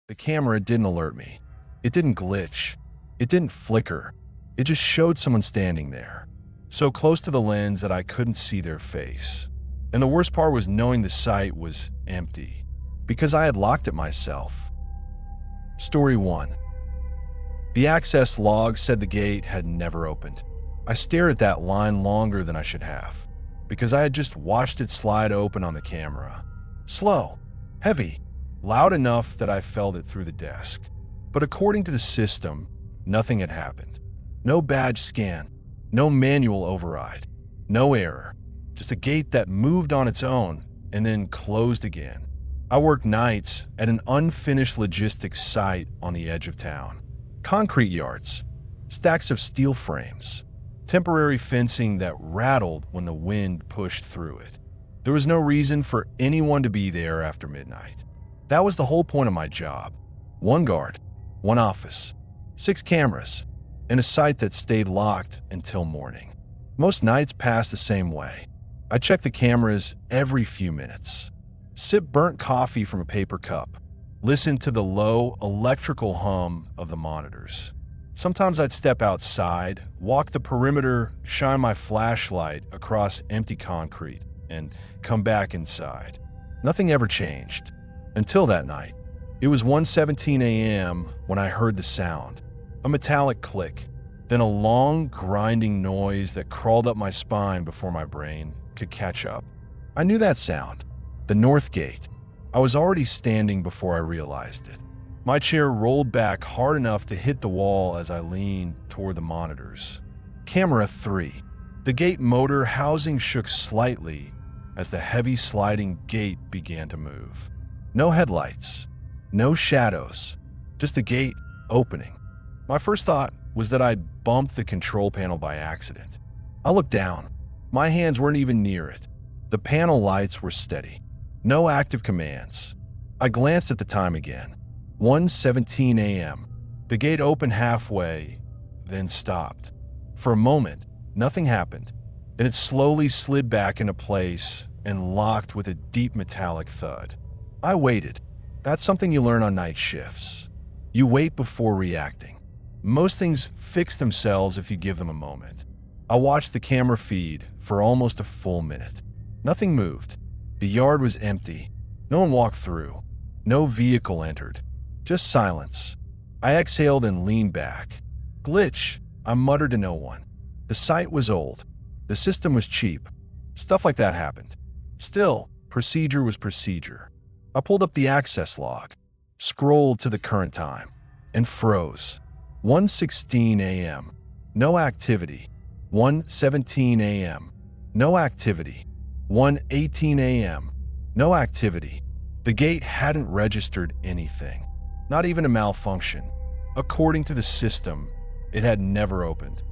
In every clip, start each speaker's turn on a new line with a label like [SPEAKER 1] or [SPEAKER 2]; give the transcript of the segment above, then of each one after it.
[SPEAKER 1] The camera didn't alert me. It didn't glitch. It didn't flicker. It just showed someone standing there, so close to the lens that I couldn't see their face. And the worst part was knowing the site was empty, because I had locked it myself. Story 1. The access log said the gate had never opened. I stared at that line longer than I should have, because I had just watched it slide open on the camera. Slow, heavy, loud enough that I felt it through the desk. But according to the system, nothing had happened. No badge scan, no manual override, no error. Just a gate that moved on its own and then closed again. I worked nights at an unfinished logistics site on the edge of town. Concrete yards, stacks of steel frames, temporary fencing that rattled when the wind pushed through it. There was no reason for anyone to be there after midnight. That was the whole point of my job. One guard, one office, 6 cameras, and a site that stayed locked until morning. Most nights passed the same way. I checked the cameras every few minutes, sip burnt coffee from a paper cup, listen to the low electrical hum of the monitors. Sometimes I'd step outside, walk the perimeter, shine my flashlight across empty concrete, and come back inside. Nothing ever changed. Until that night. It was 1:17 a.m. when I heard the sound. A metallic click, then a long, grinding noise that crawled up my spine before my brain could catch up. I knew that sound. The North Gate. I was already standing before I realized it. My chair rolled back hard enough to hit the wall as I leaned toward the monitors. Camera 3. The gate motor housing shook slightly as the heavy sliding gate began to move. No headlights, no shadows, just the gate opening. My first thought was that I'd bumped the control panel by accident. I looked down. My hands weren't even near it. The panel lights were steady. No active commands. I glanced at the time again. 1:17 a.m. The gate opened halfway, then stopped. For a moment, nothing happened. Then it slowly slid back into place and locked with a deep metallic thud. I waited. That's something you learn on night shifts. You wait before reacting. Most things fix themselves if you give them a moment. I watched the camera feed for almost a full minute. Nothing moved. The yard was empty. No one walked through. No vehicle entered. Just silence. I exhaled and leaned back. Glitch, I muttered to no one. The site was old. The system was cheap. Stuff like that happened. Still, procedure was procedure. I pulled up the access log, scrolled to the current time, and froze. 1:16 a.m. No activity. 1:17 a.m. No activity. 1:18 a.m. No activity. The gate hadn't registered anything, not even a malfunction. According to the system, it had never opened.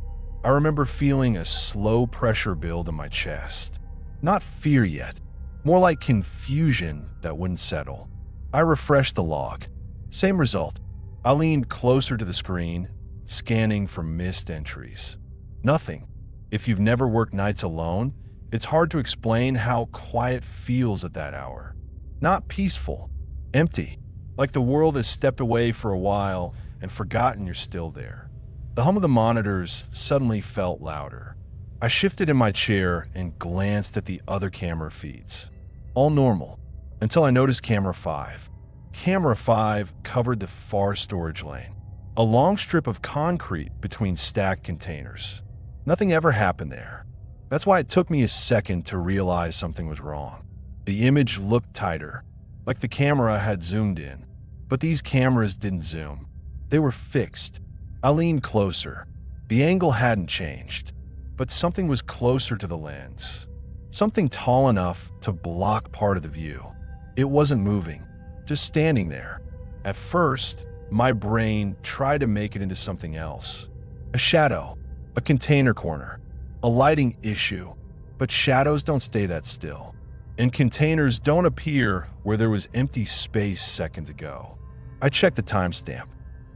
[SPEAKER 1] I remember feeling a slow pressure build in my chest. Not fear yet, more like confusion that wouldn't settle. I refreshed the log. Same result. I leaned closer to the screen, scanning for missed entries. Nothing. If you've never worked nights alone, it's hard to explain how quiet feels at that hour. Not peaceful, empty, like the world has stepped away for a while and forgotten you're still there. The hum of the monitors suddenly felt louder. I shifted in my chair and glanced at the other camera feeds. All normal, until I noticed camera 5. Camera 5 covered the far storage lane, a long strip of concrete between stacked containers. Nothing ever happened there. That's why it took me a second to realize something was wrong. The image looked tighter, like the camera had zoomed in. But these cameras didn't zoom. They were fixed. I leaned closer. The angle hadn't changed, but something was closer to the lens. Something tall enough to block part of the view. It wasn't moving, just standing there. At first, my brain tried to make it into something else. A shadow, a container corner, a lighting issue. But shadows don't stay that still. And containers don't appear where there was empty space seconds ago. I checked the timestamp.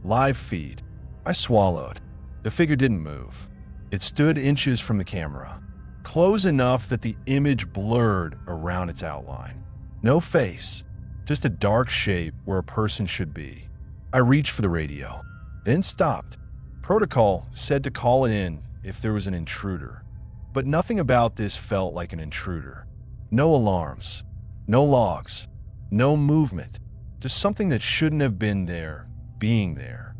[SPEAKER 1] Live feed. I swallowed. The figure didn't move. It stood inches from the camera, close enough that the image blurred around its outline. No face, just a dark shape where a person should be. I reached for the radio, then stopped. Protocol said to call it in if there was an intruder, but nothing about this felt like an intruder. No alarms, no logs, no movement, just something that shouldn't have been there, being there.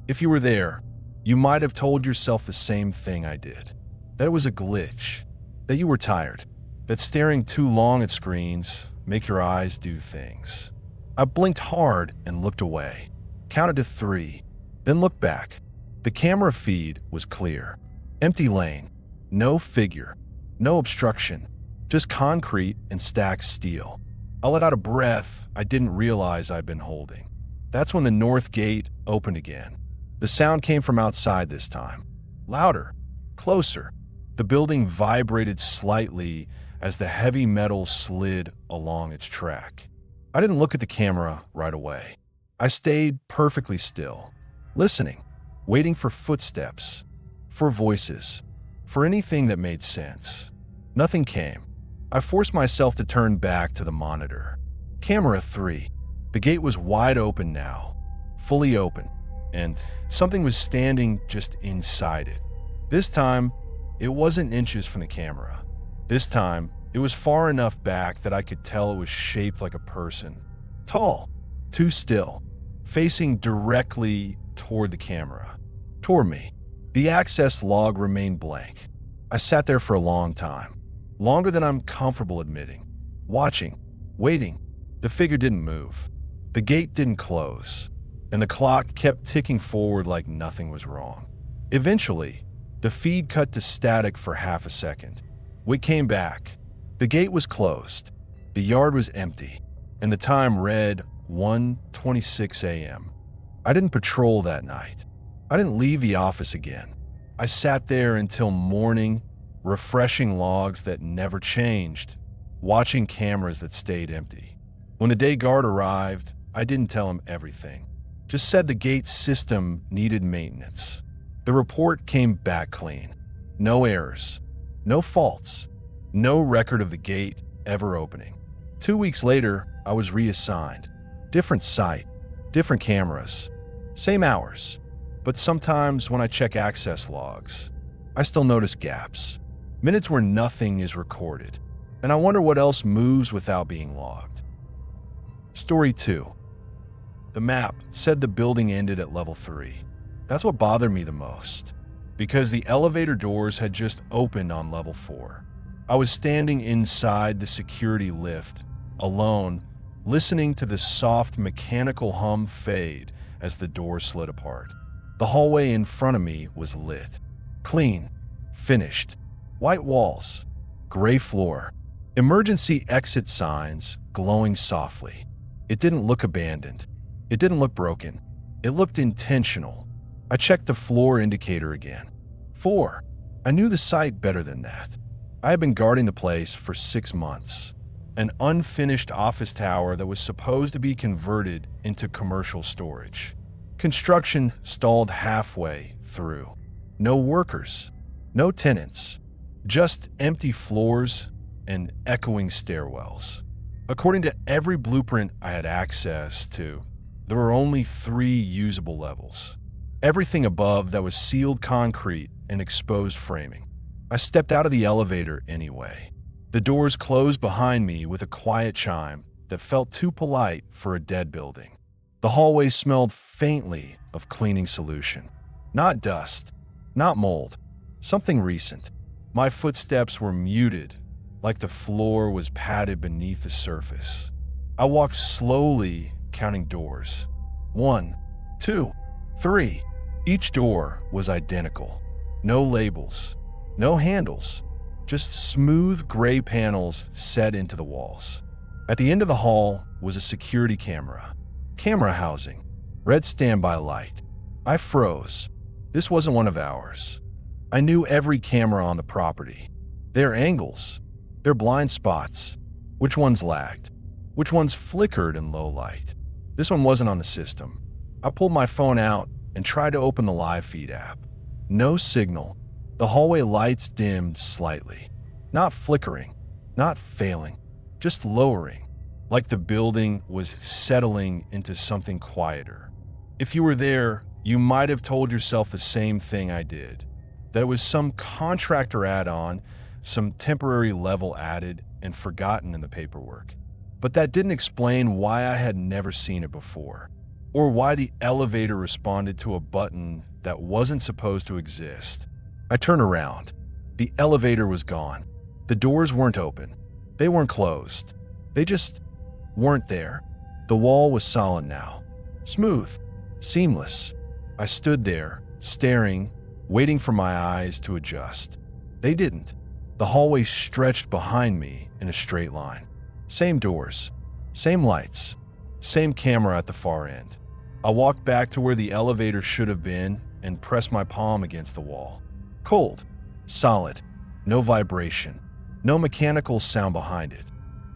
[SPEAKER 1] If you were there, you might have told yourself the same thing I did, that it was a glitch, that you were tired, that staring too long at screens make your eyes do things. I blinked hard and looked away, counted to 3, then looked back. The camera feed was clear. Empty lane, no figure, no obstruction, just concrete and stacked steel. I let out a breath I didn't realize I'd been holding. That's when the north gate opened again. The sound came from outside this time. Louder, closer. The building vibrated slightly as the heavy metal slid along its track. I didn't look at the camera right away. I stayed perfectly still, listening, waiting for footsteps, for voices, for anything that made sense. Nothing came. I forced myself to turn back to the monitor. Camera 3. The gate was wide open now, fully open, and something was standing just inside it. This time, it wasn't inches from the camera. This time, it was far enough back that I could tell it was shaped like a person. Tall, too still, facing directly toward the camera, toward me. The access log remained blank. I sat there for a long time, longer than I'm comfortable admitting, watching, waiting. The figure didn't move. The gate didn't close, and the clock kept ticking forward like nothing was wrong. Eventually, the feed cut to static for half a second. We came back. The gate was closed. The yard was empty, and the time read 1:26 a.m. I didn't patrol that night. I didn't leave the office again. I sat there until morning, refreshing logs that never changed, watching cameras that stayed empty. When the day guard arrived, I didn't tell him everything. Just said the gate system needed maintenance. The report came back clean. No errors, no faults, no record of the gate ever opening. 2 weeks later, I was reassigned. Different site, different cameras, same hours. But sometimes when I check access logs, I still notice gaps. Minutes where nothing is recorded. And I wonder what else moves without being logged. Story 2. The map said the building ended at level 3. That's what bothered me the most, because the elevator doors had just opened on level 4. I was standing inside the security lift, alone, listening to the soft mechanical hum fade as the door slid apart. The hallway in front of me was lit. Clean, finished, white walls, gray floor, emergency exit signs glowing softly. It didn't look abandoned. It didn't look broken. It looked intentional. I checked the floor indicator again. 4. I knew the site better than that. I had been guarding the place for 6 months. An unfinished office tower that was supposed to be converted into commercial storage. Construction stalled halfway through. No workers, no tenants, just empty floors and echoing stairwells. According to every blueprint I had access to, there were only 3 usable levels. Everything above that was sealed concrete and exposed framing. I stepped out of the elevator anyway. The doors closed behind me with a quiet chime that felt too polite for a dead building. The hallway smelled faintly of cleaning solution. Not dust, not mold, something recent. My footsteps were muted, like the floor was padded beneath the surface. I walked slowly, counting doors. 1, 2, 3. Each door was identical. No labels, no handles, just smooth gray panels set into the walls. At the end of the hall was a security camera. Camera housing, red standby light. I froze. This wasn't one of ours. I knew every camera on the property. Their angles, their blind spots. Which ones lagged? Which ones flickered in low light? This one wasn't on the system. I pulled my phone out and tried to open the live feed app. No signal. The hallway lights dimmed slightly. Not flickering, not failing, just lowering, like the building was settling into something quieter. If you were there, you might have told yourself the same thing I did. That it was some contractor add-on, some temporary level added and forgotten in the paperwork. But that didn't explain why I had never seen it before, or why the elevator responded to a button that wasn't supposed to exist. I turned around. The elevator was gone. The doors weren't open. They weren't closed. They just weren't there. The wall was solid now. Smooth. Seamless. I stood there, staring, waiting for my eyes to adjust. They didn't. The hallway stretched behind me in a straight line. Same doors. Same lights. Same camera at the far end. I walked back to where the elevator should have been and pressed my palm against the wall. Cold. Solid. No vibration. No mechanical sound behind it.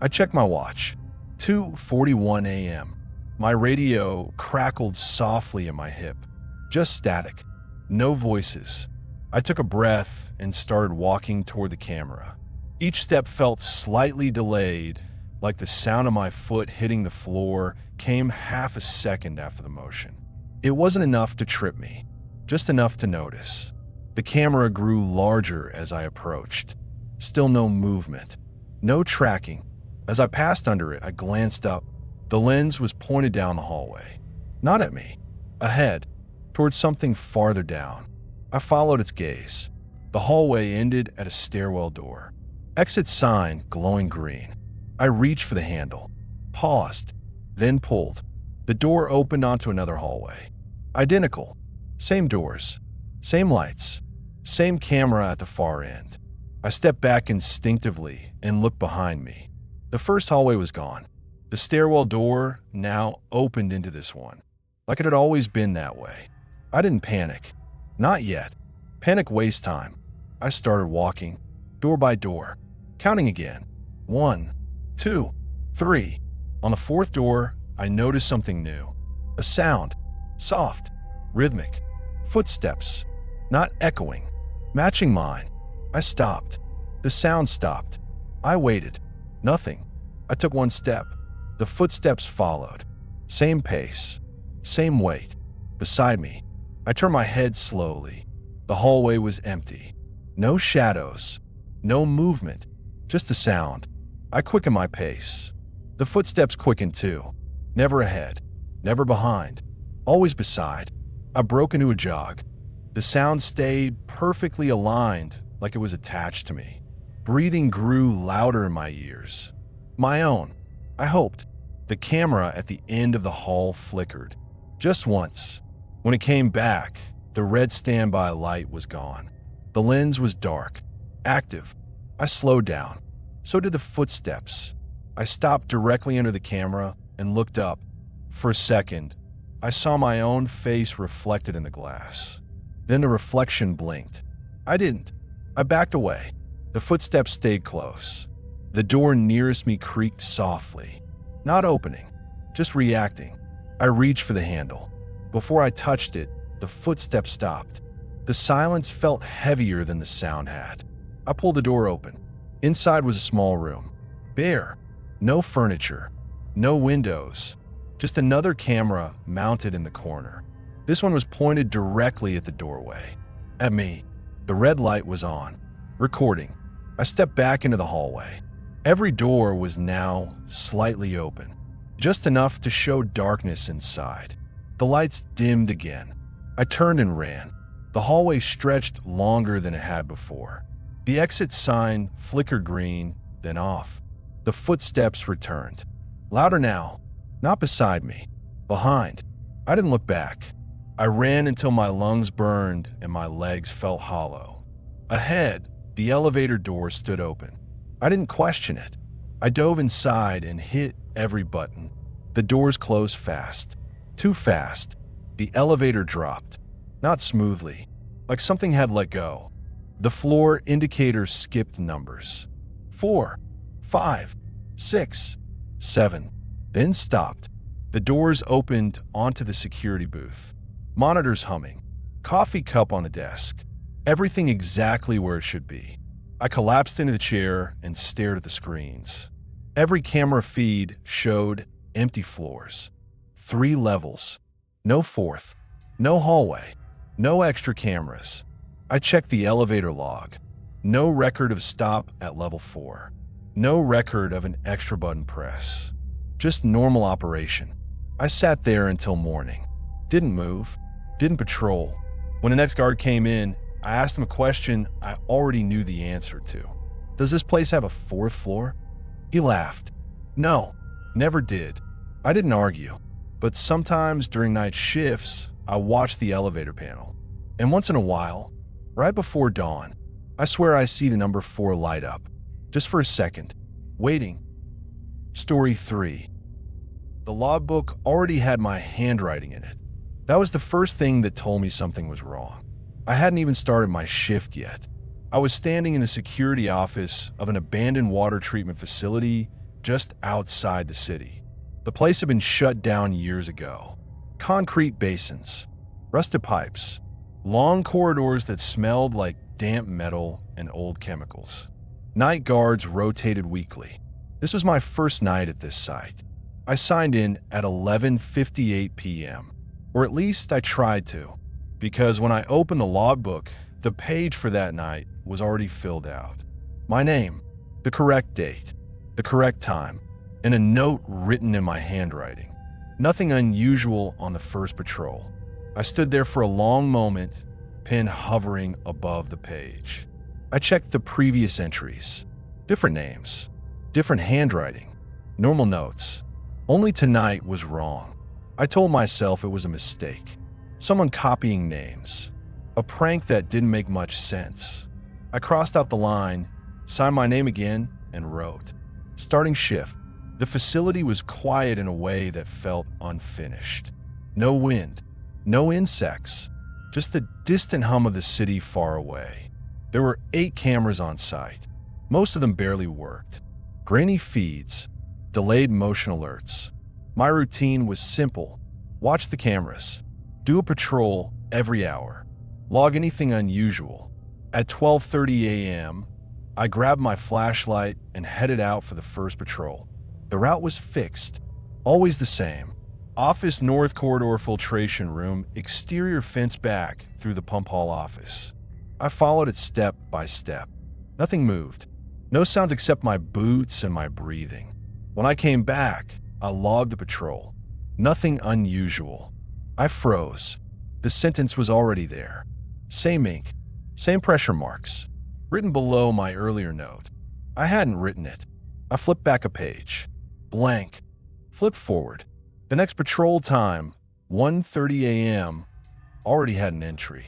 [SPEAKER 1] I checked my watch. 2:41 a.m. My radio crackled softly in my hip. Just static. No voices. I took a breath and started walking toward the camera. Each step felt slightly delayed, like the sound of my foot hitting the floor came half a second after the motion. It wasn't enough to trip me, just enough to notice. The camera grew larger as I approached. Still no movement. No tracking. As I passed under it, I glanced up. The lens was pointed down the hallway. Not at me. Ahead, towards something farther down. I followed its gaze. The hallway ended at a stairwell door. Exit sign glowing green. I reached for the handle. Paused. Then pulled. The door opened onto another hallway. Identical. Same doors. Same lights. Same camera at the far end. I stepped back instinctively and looked behind me. The first hallway was gone. The stairwell door now opened into this one, like it had always been that way. I didn't panic. Not yet. Panic wastes time. I started walking, door by door, counting again. 1, 2, 3. On the fourth door, I noticed something new. A sound. Soft. Rhythmic. Footsteps. Not echoing. Matching mine. I stopped. The sound stopped. I waited. Nothing. I took one step. The footsteps followed. Same pace. Same weight. Beside me. I turned my head slowly. The hallway was empty. No shadows. No movement. Just the sound. I quickened my pace. The footsteps quickened too. Never ahead. Never behind. Always beside. I broke into a jog. The sound stayed perfectly aligned, like it was attached to me. Breathing grew louder in my ears. My own. I hoped. The camera at the end of the hall flickered. Just once. When it came back, the red standby light was gone. The lens was dark. Active. I slowed down. So did the footsteps. I stopped directly under the camera and looked up. For a second, I saw my own face reflected in the glass. Then the reflection blinked. I didn't. I backed away. The footsteps stayed close. The door nearest me creaked softly. Not opening, just reacting. I reached for the handle. Before I touched it, the footsteps stopped. The silence felt heavier than the sound had. I pulled the door open. Inside was a small room. Bare. No furniture. No windows. Just another camera mounted in the corner. This one was pointed directly at the doorway. At me. The red light was on. Recording. I stepped back into the hallway. Every door was now slightly open. Just enough to show darkness inside. The lights dimmed again. I turned and ran. The hallway stretched longer than it had before. The exit sign flickered green, then off. The footsteps returned. Louder now. Not beside me. Behind. I didn't look back. I ran until my lungs burned and my legs felt hollow. Ahead, the elevator door stood open. I didn't question it. I dove inside and hit every button. The doors closed fast. Too fast. The elevator dropped. Not smoothly. Like something had let go. The floor indicators skipped numbers. 4, 5, 6, 7. Then stopped. The doors opened onto the security booth. Monitors humming. Coffee cup on the desk. Everything exactly where it should be. I collapsed into the chair and stared at the screens. Every camera feed showed empty floors. 3 levels. No fourth. No hallway. No extra cameras. I checked the elevator log. No record of stop at level 4. No record of an extra button press. Just normal operation. I sat there until morning. Didn't move. Didn't patrol. When the next guard came in, I asked him a question I already knew the answer to. Does this place have a 4th floor? He laughed. No, never did. I didn't argue. But sometimes during night shifts, I watch the elevator panel. And once in a while, right before dawn, I swear I see the number 4 light up. Just for a second. Waiting. Story 3. The logbook already had my handwriting in it. That was the first thing that told me something was wrong. I hadn't even started my shift yet. I was standing in the security office of an abandoned water treatment facility just outside the city. The place had been shut down years ago. Concrete basins, rusted pipes, long corridors that smelled like damp metal and old chemicals. Night guards rotated weekly. This was my first night at this site. I signed in at 11:58 p.m., or at least I tried to, because when I opened the logbook, the page for that night was already filled out. My name, the correct date, the correct time, and a note written in my handwriting. Nothing unusual on the first patrol. I stood there for a long moment, pen hovering above the page. I checked the previous entries. Different names, different handwriting, normal notes. Only tonight was wrong. I told myself it was a mistake. Someone copying names. A prank that didn't make much sense. I crossed out the line, signed my name again, and wrote. Starting shift. The facility was quiet in a way that felt unfinished. No wind, no insects, just the distant hum of the city far away. There were 8 cameras on site. Most of them barely worked. Grainy feeds, delayed motion alerts. My routine was simple. Watch the cameras. Do a patrol every hour. Log anything unusual. At 12:30 a.m., I grabbed my flashlight and headed out for the first patrol. The route was fixed, always the same. Office north corridor filtration room, exterior fence back through the pump hall office. I followed it step by step. Nothing moved. No sounds except my boots and my breathing. When I came back, I logged the patrol. Nothing unusual. I froze. The sentence was already there. Same ink, same pressure marks, written below my earlier note. I hadn't written it. I flipped back a page. Blank. Flip forward. The next patrol time, 1:30 a.m., already had an entry.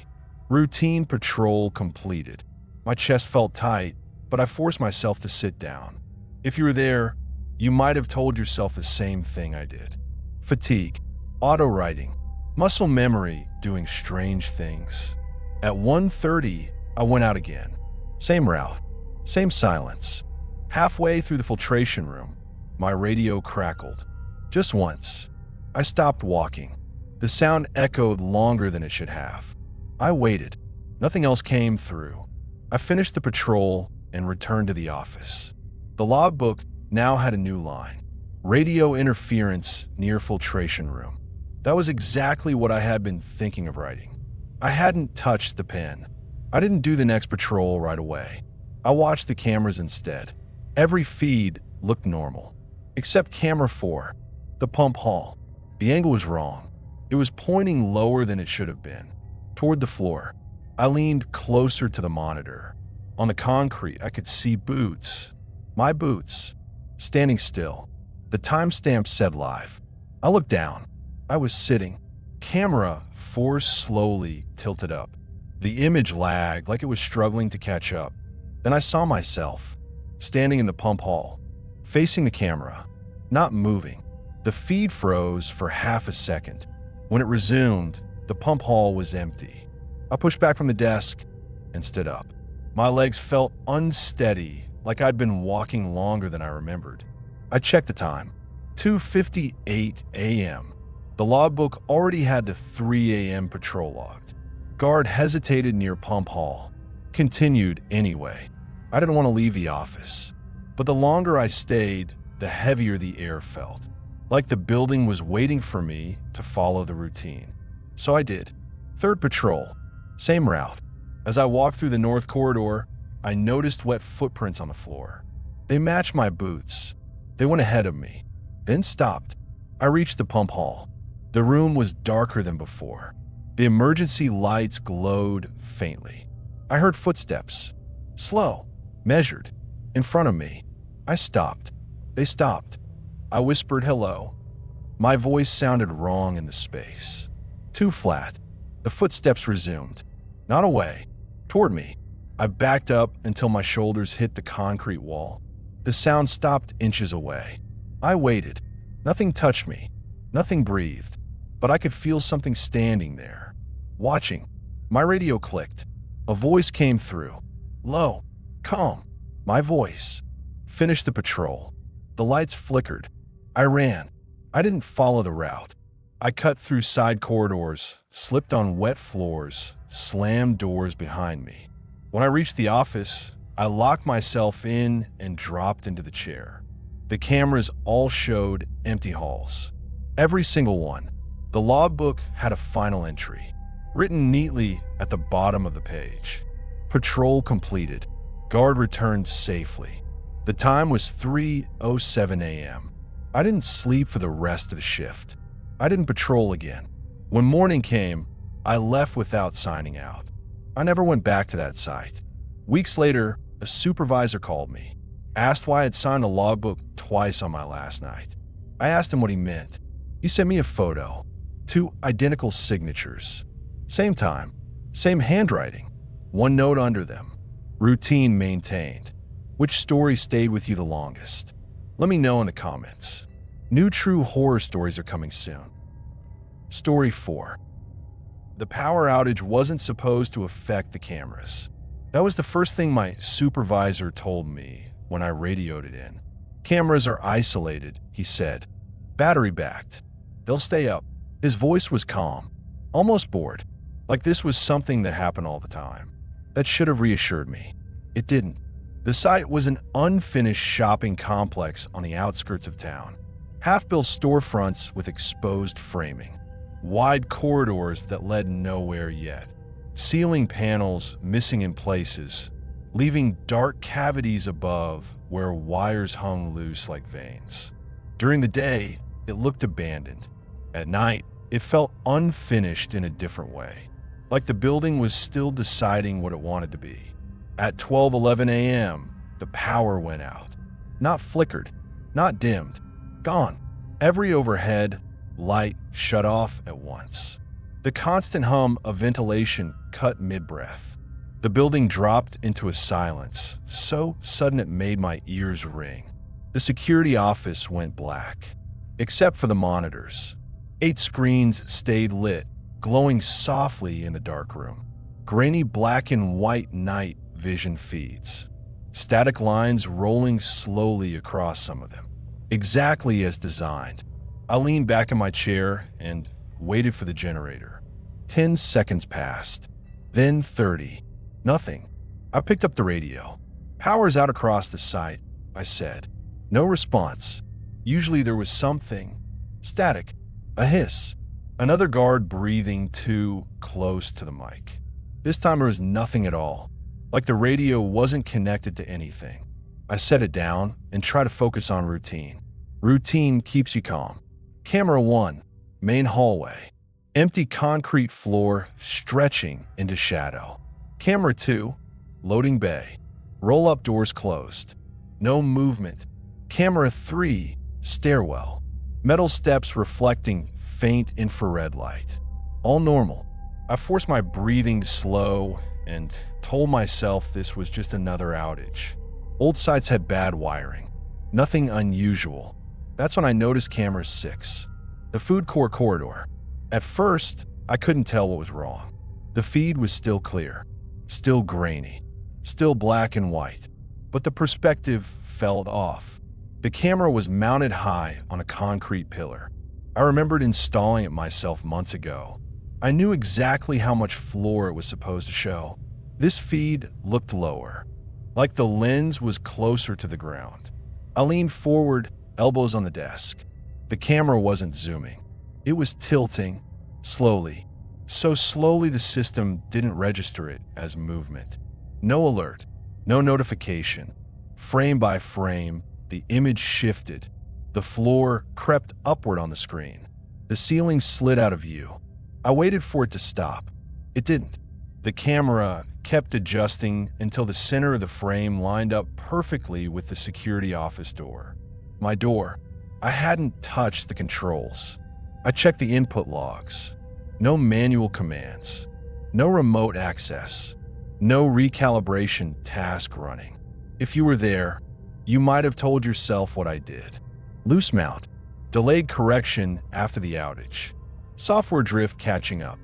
[SPEAKER 1] Routine patrol completed. My chest felt tight, but I forced myself to sit down. If you were there, you might have told yourself the same thing I did. Fatigue, auto-writing, muscle memory doing strange things. At 1:30, I went out again. Same route, same silence. Halfway through the filtration room, my radio crackled. Just once. I stopped walking. The sound echoed longer than it should have. I waited. Nothing else came through. I finished the patrol and returned to the office. The logbook now had a new line. Radio interference near filtration room. That was exactly what I had been thinking of writing. I hadn't touched the pen. I didn't do the next patrol right away. I watched the cameras instead. Every feed looked normal, except camera 4, the pump hall. The angle was wrong. It was pointing lower than it should have been, toward the floor. I leaned closer to the monitor. On the concrete, I could see boots. My boots. Standing still. The timestamp said live. I looked down. I was sitting. Camera 4 slowly tilted up. The image lagged like it was struggling to catch up. Then I saw myself, standing in the pump hall, facing the camera, not moving. The feed froze for half a second. When it resumed, the pump hall was empty. I pushed back from the desk and stood up. My legs felt unsteady, like I'd been walking longer than I remembered. I checked the time. 2:58 a.m. The logbook already had the 3 a.m. patrol logged. Guard hesitated near pump hall. Continued anyway. I didn't want to leave the office. But the longer I stayed, the heavier the air felt. like the building was waiting for me to follow the routine. So I did. Third patrol, same route. As I walked through the north corridor, I noticed wet footprints on the floor. They matched my boots. They went ahead of me, then stopped. I reached the pump hall. The room was darker than before. The emergency lights glowed faintly. I heard footsteps, slow, measured, in front of me. I stopped. They stopped. I whispered hello. My voice sounded wrong in the space. Too flat. The footsteps resumed. Not away, toward me. I backed up until my shoulders hit the concrete wall. The sound stopped inches away. I waited. Nothing touched me. Nothing breathed. But I could feel something standing there, watching. My radio clicked. A voice came through. Low, calm. My voice. Finish the patrol. The lights flickered. I ran. I didn't follow the route. I cut through side corridors, slipped on wet floors, slammed doors behind me. When I reached the office, I locked myself in and dropped into the chair. The cameras all showed empty halls. Every single one. The logbook had a final entry, written neatly at the bottom of the page. Patrol completed. Guard returned safely. The time was 3:07 a.m. I didn't sleep for the rest of the shift. I didn't patrol again. When morning came, I left without signing out. I never went back to that site. Weeks later, a supervisor called me, asked why I'd signed a logbook twice on my last night. I asked him what he meant. He sent me a photo, 2 identical signatures. Same time, same handwriting, 1 note under them. Routine maintained. Which story stayed with you the longest? Let me know in the comments. New true horror stories are coming soon. Story 4. The power outage wasn't supposed to affect the cameras. That was the first thing my supervisor told me when I radioed it in. Cameras are isolated, he said. Battery backed. They'll stay up. His voice was calm, almost bored, like this was something that happened all the time. That should have reassured me. It didn't. The site was an unfinished shopping complex on the outskirts of town. Half-built storefronts with exposed framing. Wide corridors that led nowhere yet. Ceiling panels missing in places, leaving dark cavities above where wires hung loose like veins. During the day, it looked abandoned. At night, it felt unfinished in a different way, like the building was still deciding what it wanted to be. At 12:11 a.m., the power went out. Not flickered, not dimmed, gone. Every overhead light shut off at once. The constant hum of ventilation cut mid-breath. The building dropped into a silence, so sudden it made my ears ring. The security office went black, except for the monitors. 8 screens stayed lit, glowing softly in the dark room. Grainy black and white night vision feeds. Static lines rolling slowly across some of them, exactly as designed. I leaned back in my chair and waited for the generator. 10 seconds passed, then 30. Nothing. I picked up the radio. Power's out across the site, I said. No response. Usually there was something. Static. A hiss. Another guard breathing too close to the mic. This time there was nothing at all. Like the radio wasn't connected to anything. I set it down and tried to focus on routine. Routine keeps you calm. Camera 1, main hallway. Empty concrete floor stretching into shadow. Camera 2, loading bay. Roll-up doors closed. No movement. Camera 3, stairwell. Metal steps reflecting faint infrared light. All normal. I forced my breathing to slow and told myself this was just another outage. Old sites had bad wiring. Nothing unusual. That's when I noticed camera 6, the food court corridor. At first, I couldn't tell what was wrong. The feed was still clear, still grainy, still black and white, but the perspective fell off. The camera was mounted high on a concrete pillar. I remembered installing it myself months ago. I knew exactly how much floor it was supposed to show. This feed looked lower, like the lens was closer to the ground. I leaned forward, elbows on the desk. The camera wasn't zooming. It was tilting, slowly. So slowly the system didn't register it as movement. No alert, no notification. Frame by frame, the image shifted. The floor crept upward on the screen. The ceiling slid out of view. I waited for it to stop. It didn't. The camera kept adjusting until the center of the frame lined up perfectly with the security office door. My door. I hadn't touched the controls. I checked the input logs. No manual commands. No remote access. No recalibration task running. If you were there, you might have told yourself what I did. Loose mount. Delayed correction after the outage. Software drift catching up.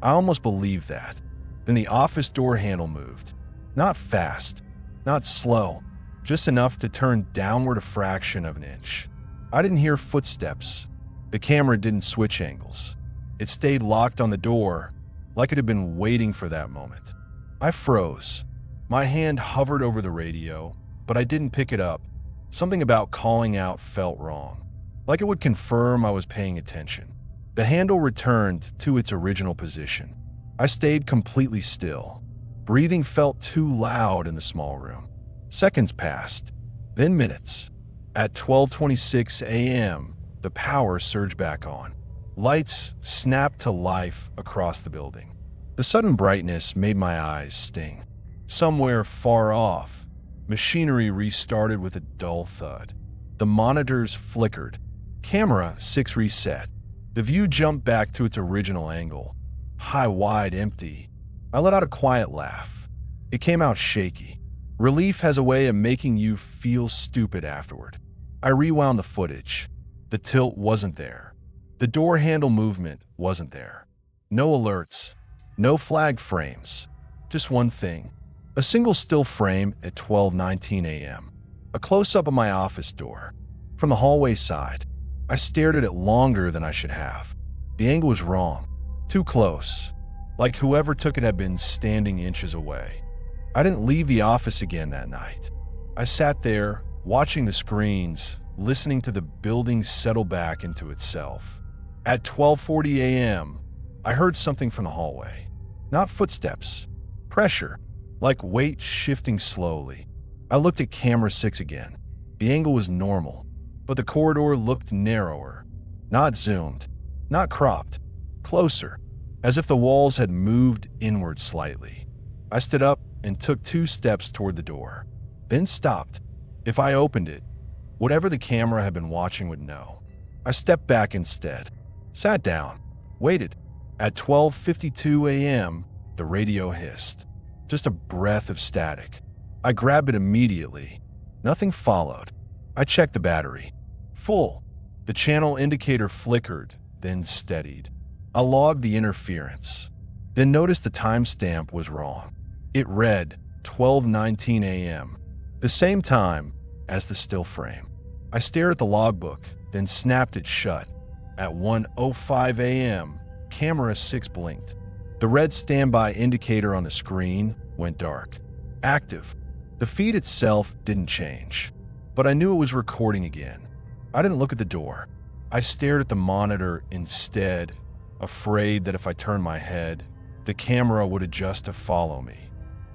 [SPEAKER 1] I almost believed that. Then the office door handle moved. Not fast, not slow, just enough to turn downward a fraction of an inch. I didn't hear footsteps. The camera didn't switch angles. It stayed locked on the door, like it had been waiting for that moment. I froze. My hand hovered over the radio, but I didn't pick it up. Something about calling out felt wrong, like it would confirm I was paying attention. The handle returned to its original position. I stayed completely still. Breathing felt too loud in the small room. Seconds passed, then minutes. At 12:26 a.m., the power surged back on. Lights snapped to life across the building. The sudden brightness made my eyes sting. Somewhere far off, machinery restarted with a dull thud. The monitors flickered. Camera 6 reset. The view jumped back to its original angle. High, wide, empty. I let out a quiet laugh. It came out shaky. Relief has a way of making you feel stupid afterward. I rewound the footage. The tilt wasn't there. The door handle movement wasn't there. No alerts. No flagged frames. Just one thing. A single still frame at 12:19 a.m. A close-up of my office door. From the hallway side, I stared at it longer than I should have. The angle was wrong. Too close. Like whoever took it had been standing inches away. I didn't leave the office again that night. I sat there, watching the screens, listening to the building settle back into itself. At 12:40 a.m., I heard something from the hallway. Not footsteps. Pressure. Like weight shifting slowly. I looked at camera 6 again. The angle was normal, but the corridor looked narrower. Not zoomed. Not cropped. Closer. As if the walls had moved inward slightly. I stood up and took 2 steps toward the door. Then stopped. If I opened it, whatever the camera had been watching would know. I stepped back instead. Sat down. Waited. At 12:52 a.m., the radio hissed. Just a breath of static. I grabbed it immediately. Nothing followed. I checked the battery. Full. The channel indicator flickered, then steadied. I logged the interference. Then noticed the timestamp was wrong. It read 12:19 a.m., the same time as the still frame. I stared at the logbook, then snapped it shut. At 1:05 a.m., camera 6 blinked. The red standby indicator on the screen went dark. Active. The feed itself didn't change, but I knew it was recording again. I didn't look at the door. I stared at the monitor instead, afraid that if I turned my head, the camera would adjust to follow me.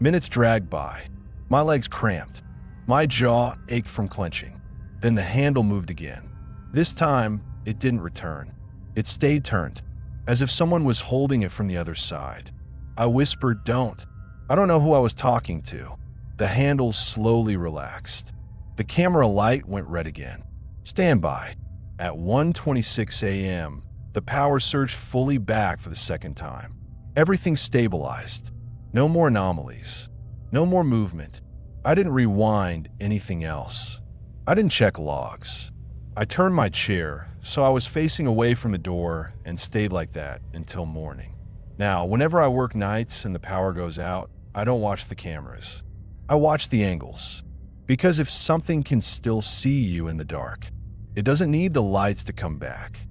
[SPEAKER 1] Minutes dragged by. My legs cramped. My jaw ached from clenching. Then the handle moved again. This time, it didn't return. It stayed turned, as if someone was holding it from the other side. I whispered, "Don't." I don't know who I was talking to. The handle slowly relaxed. The camera light went red again. Standby. At 1:26 a.m., the power surged fully back for the second time. Everything stabilized. No more anomalies. No more movement. I didn't rewind anything else. I didn't check logs. I turned my chair so I was facing away from the door and stayed like that until morning. Now, whenever I work nights and the power goes out, I don't watch the cameras. I watch the angles. Because if something can still see you in the dark, it doesn't need the lights to come back.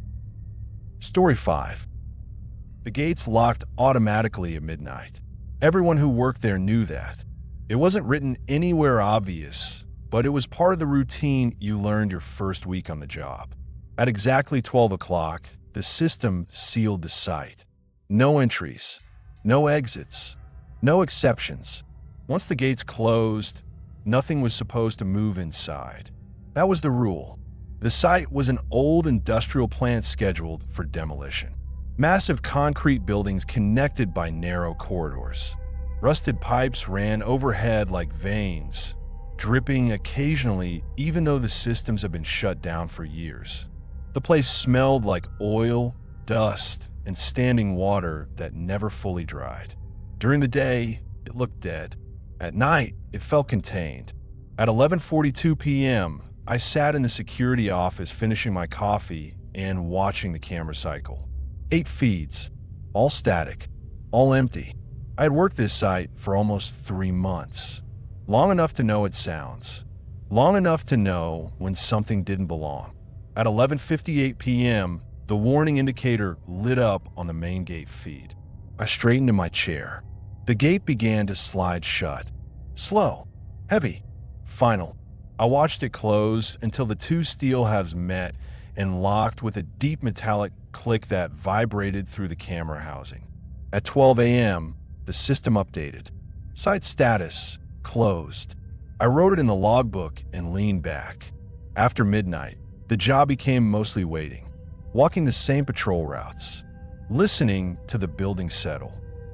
[SPEAKER 1] Story 5. The gates locked automatically at midnight. Everyone who worked there knew that. It wasn't written anywhere obvious, but it was part of the routine you learned your first week on the job. At exactly 12 o'clock, the system sealed the site. No entries, no exits, no exceptions. Once the gates closed, nothing was supposed to move inside. That was the rule. The site was an old industrial plant scheduled for demolition. Massive concrete buildings connected by narrow corridors. Rusted pipes ran overhead like veins, dripping occasionally even though the systems had been shut down for years. The place smelled like oil, dust, and standing water that never fully dried. During the day, it looked dead. At night, it felt contained. At 11:42 p.m., I sat in the security office finishing my coffee and watching the camera cycle. 8 feeds, all static, all empty. I had worked this site for almost 3 months. Long enough to know its sounds. Long enough to know when something didn't belong. At 11:58 p.m., the warning indicator lit up on the main gate feed. I straightened in my chair. The gate began to slide shut. Slow, heavy, final. I watched it close until the 2 steel halves met and locked with a deep metallic click that vibrated through the camera housing. At 12 a.m., the system updated. Site status, closed. I wrote it in the logbook and leaned back. After midnight, the job became mostly waiting, walking the same patrol routes, listening to the building settle,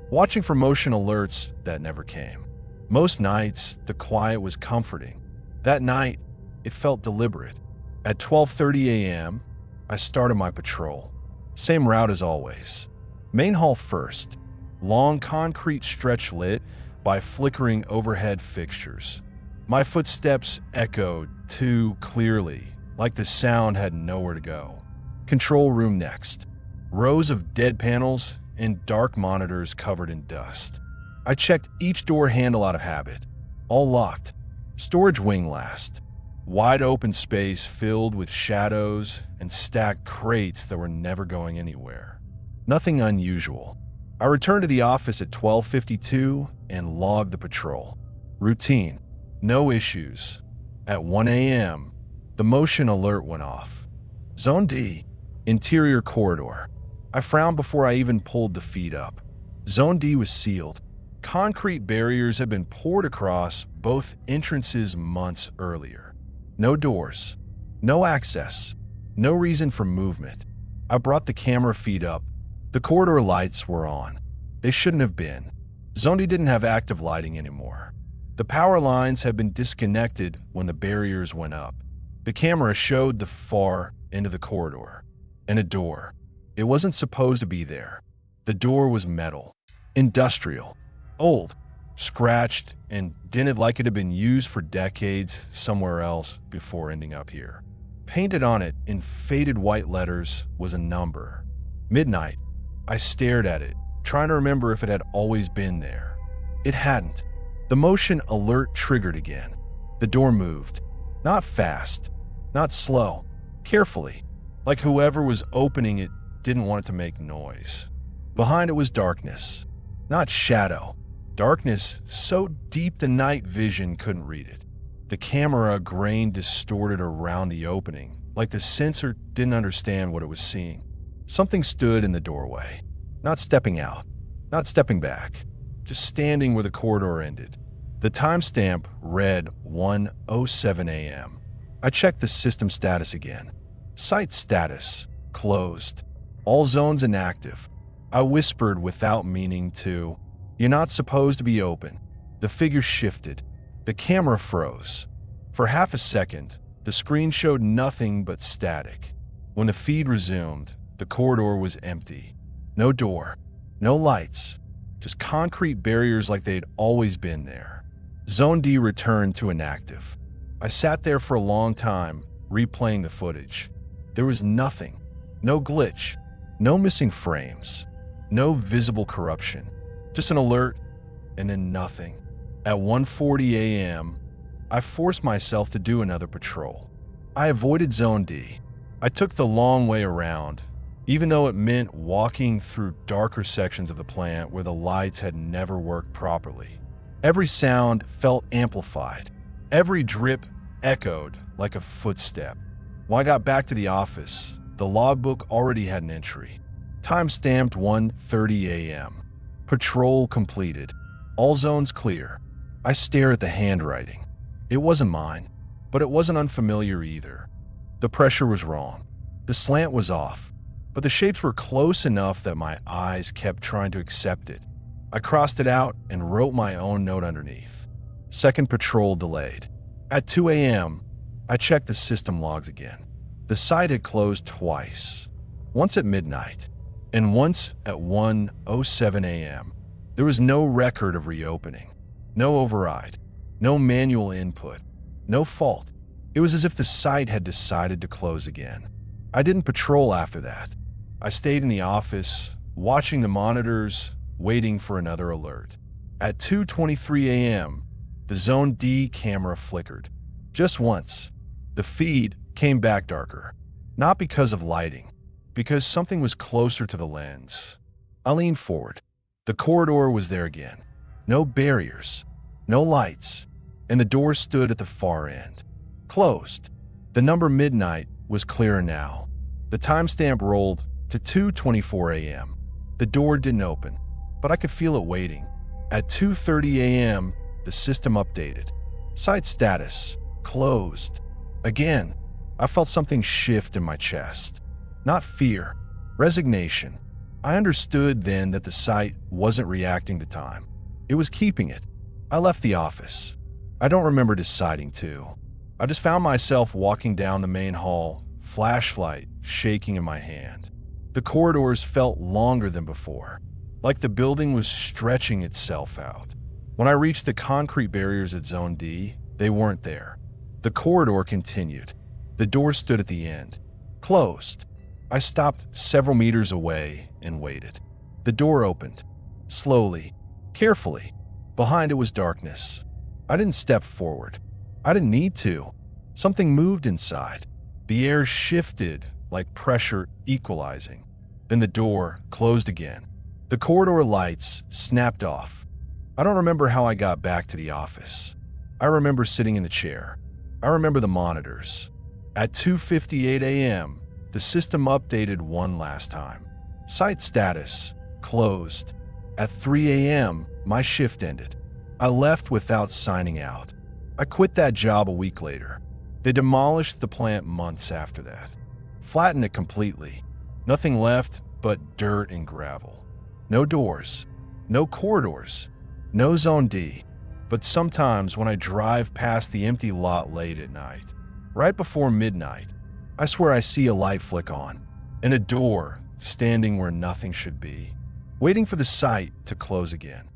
[SPEAKER 1] watching for motion alerts that never came. Most nights, the quiet was comforting. That night, it felt deliberate. At 12:30 a.m., I started my patrol. Same route as always. Main hall first, long concrete stretch lit by flickering overhead fixtures. My footsteps echoed too clearly, like the sound had nowhere to go. Control room next. Rows of dead panels and dark monitors covered in dust. I checked each door handle out of habit. All locked. Storage wing last. Wide open space filled with shadows and stacked crates that were never going anywhere. Nothing unusual. I returned to the office at 12:52 and logged the patrol. Routine. No issues. At 1 a.m., the motion alert went off. Zone D. Interior corridor. I frowned before I even pulled the feed up. Zone D was sealed. Concrete barriers had been poured across both entrances months earlier. No doors. No access. No reason for movement. I brought the camera feed up. The corridor lights were on. They shouldn't have been. Zone D didn't have active lighting anymore. The power lines had been disconnected when the barriers went up. The camera showed the far end of the corridor. And a door. It wasn't supposed to be there. The door was metal. Industrial. Old. Scratched and dented like it had been used for decades somewhere else before ending up here. Painted on it in faded white letters was a number. Midnight. I stared at it, trying to remember if it had always been there. It hadn't. The motion alert triggered again. The door moved. Not fast. Not slow. Carefully. Like whoever was opening it didn't want it to make noise. Behind it was darkness. Not shadow. Darkness so deep the night vision couldn't read it. The camera grained distorted around the opening, like the sensor didn't understand what it was seeing. Something stood in the doorway. Not stepping out. Not stepping back. Just standing where the corridor ended. The timestamp read 1:07 a.m. I checked the system status again. Site status. Closed. All zones inactive. I whispered without meaning to, "You're not supposed to be open." The figure shifted. The camera froze. For half a second, the screen showed nothing but static. When the feed resumed, the corridor was empty. No door. No lights. Just concrete barriers like they'd always been there. Zone D returned to inactive. I sat there for a long time, replaying the footage. There was nothing. No glitch. No missing frames. No visible corruption. Just an alert, and then nothing. At 1:40 a.m., I forced myself to do another patrol. I avoided Zone D. I took the long way around, even though it meant walking through darker sections of the plant where the lights had never worked properly. Every sound felt amplified. Every drip echoed like a footstep. When I got back to the office, the logbook already had an entry. Time stamped 1:30 a.m. Patrol completed. All zones clear. I stare at the handwriting. It wasn't mine, but it wasn't unfamiliar either. The pressure was wrong. The slant was off, but the shapes were close enough that my eyes kept trying to accept it. I crossed it out and wrote my own note underneath. Second patrol delayed. At 2 a.m., I checked the system logs again. The site had closed twice, once at midnight and once at 1:07 a.m. There was no record of reopening, no override, no manual input, no fault. It was as if the site had decided to close again. I didn't patrol after that. I stayed in the office, watching the monitors, waiting for another alert. At 2:23 a.m., the Zone D camera flickered. Just once. The feed came back darker. Not because of lighting, because something was closer to the lens. I leaned forward. The corridor was there again. No barriers, no lights, and the door stood at the far end. Closed. The number midnight was clearer now. The timestamp rolled to 2:24 a.m. The door didn't open, but I could feel it waiting. At 2:30 a.m., the system updated. Site status, closed. Again, I felt something shift in my chest. Not fear, resignation. I understood then that the site wasn't reacting to time. It was keeping it. I left the office. I don't remember deciding to. I just found myself walking down the main hall, flashlight shaking in my hand. The corridors felt longer than before, like the building was stretching itself out. When I reached the concrete barriers at Zone D, they weren't there. The corridor continued. The door stood at the end, closed. I stopped several meters away and waited. The door opened, slowly, carefully. Behind it was darkness. I didn't step forward. I didn't need to. Something moved inside. The air shifted like pressure equalizing. Then the door closed again. The corridor lights snapped off. I don't remember how I got back to the office. I remember sitting in the chair. I remember the monitors. At 2:58 a.m., the system updated one last time. Site status, closed. At 3 a.m., my shift ended. I left without signing out. I quit that job a week later. They demolished the plant months after that. Flattened it completely. Nothing left but dirt and gravel. No doors, no corridors, no Zone D. But sometimes when I drive past the empty lot late at night, right before midnight, I swear I see a light flick on, and a door standing where nothing should be, waiting for the site to close again.